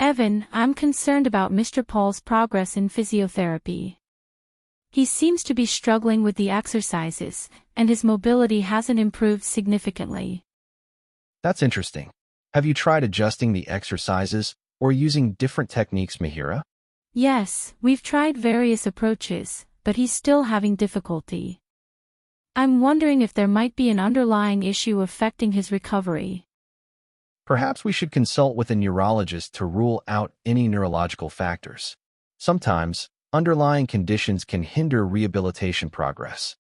Evan, I'm concerned about Mr. Paul's progress in physiotherapy. He seems to be struggling with the exercises, and his mobility hasn't improved significantly. That's interesting. Have you tried adjusting the exercises or using different techniques, Mihira? Yes, we've tried various approaches, but he's still having difficulty. I'm wondering if there might be an underlying issue affecting his recovery. Perhaps we should consult with a neurologist to rule out any neurological factors. Sometimes, underlying conditions can hinder rehabilitation progress.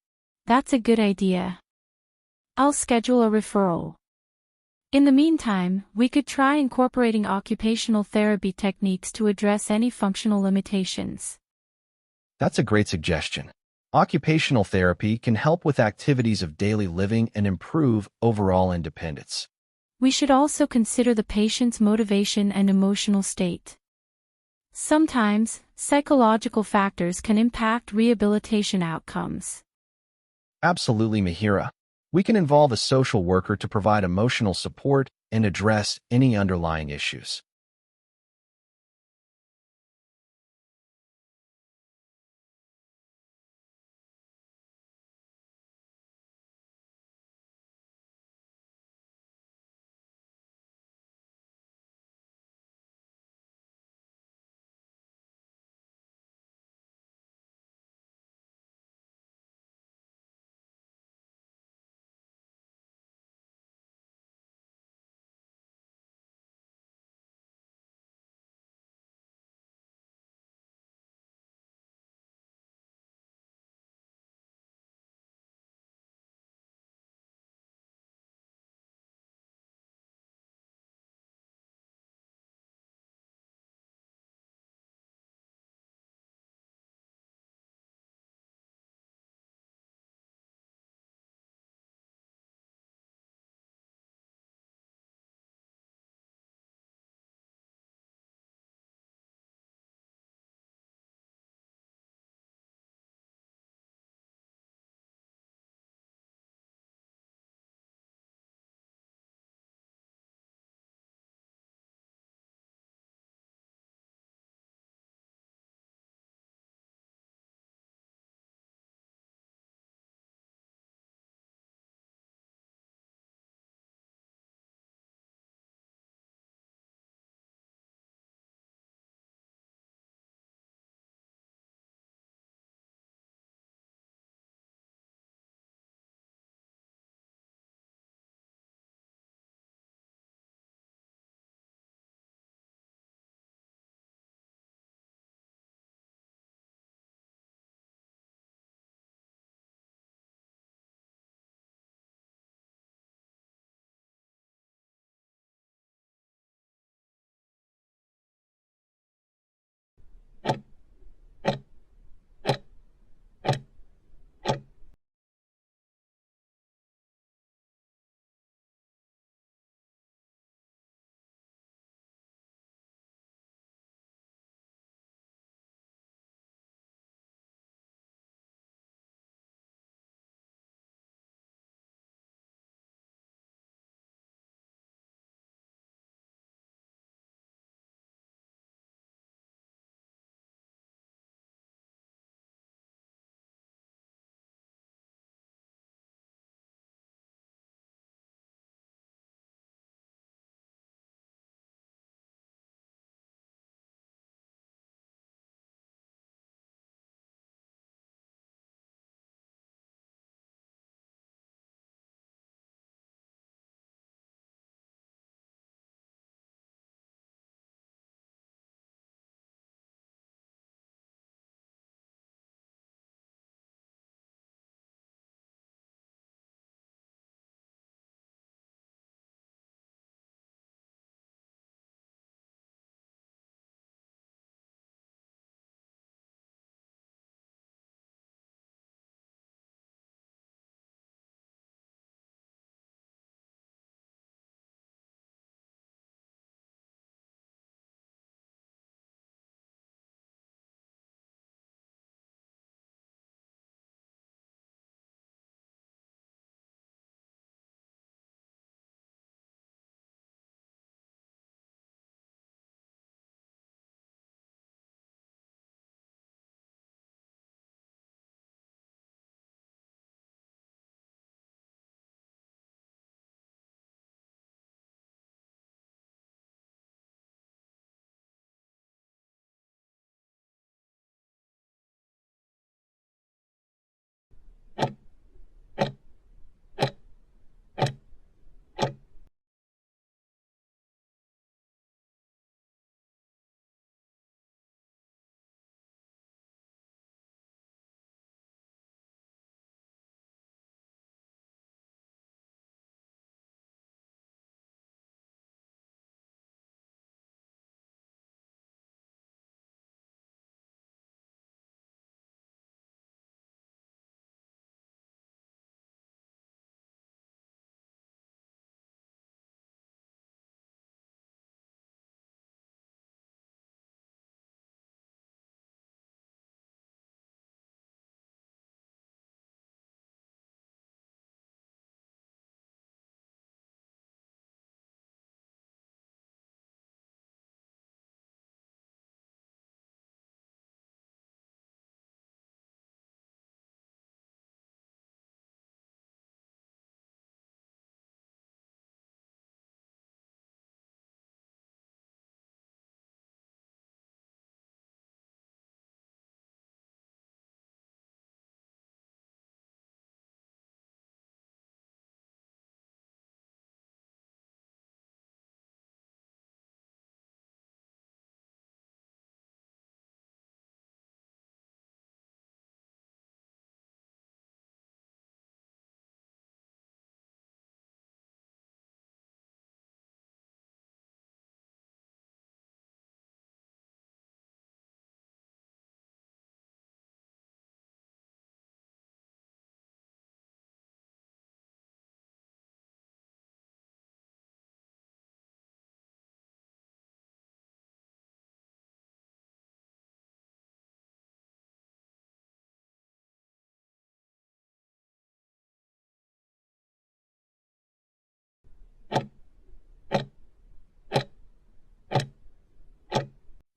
That's a good idea. I'll schedule a referral. In the meantime, we could try incorporating occupational therapy techniques to address any functional limitations. That's a great suggestion. Occupational therapy can help with activities of daily living and improve overall independence. We should also consider the patient's motivation and emotional state. Sometimes, psychological factors can impact rehabilitation outcomes. Absolutely, Mihira. We can involve a social worker to provide emotional support and address any underlying issues.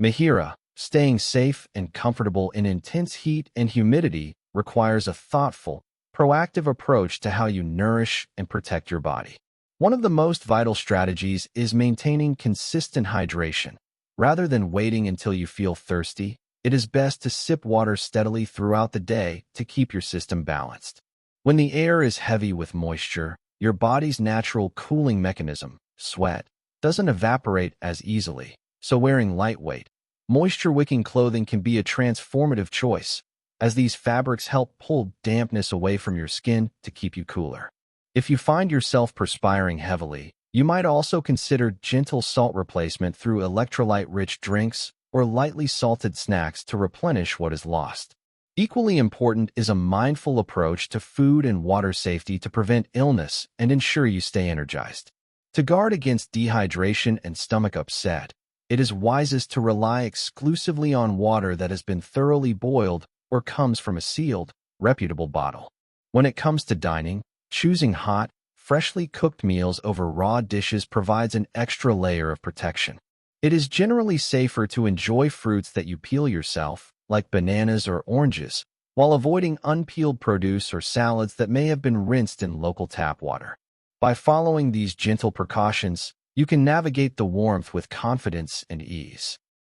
MIHIRAA, staying safe and comfortable in intense heat and humidity, requires a thoughtful, proactive approach to how you nourish and protect your body. One of the most vital strategies is maintaining consistent hydration. Rather than waiting until you feel thirsty, it is best to sip water steadily throughout the day to keep your system balanced. When the air is heavy with moisture, your body's natural cooling mechanism, sweat, doesn't evaporate as easily, so wearing lightweight, moisture-wicking clothing can be a transformative choice, as these fabrics help pull dampness away from your skin to keep you cooler. If you find yourself perspiring heavily, you might also consider gentle salt replacement through electrolyte-rich drinks or lightly salted snacks to replenish what is lost. Equally important is a mindful approach to food and water safety to prevent illness and ensure you stay energized. To guard against dehydration and stomach upset, it is wisest to rely exclusively on water that has been thoroughly boiled or comes from a sealed, reputable bottle. When it comes to dining, choosing hot, freshly cooked meals over raw dishes provides an extra layer of protection. It is generally safer to enjoy fruits that you peel yourself, like bananas or oranges, while avoiding unpeeled produce or salads that may have been rinsed in local tap water. By following these gentle precautions, you can navigate the warmth with confidence and ease.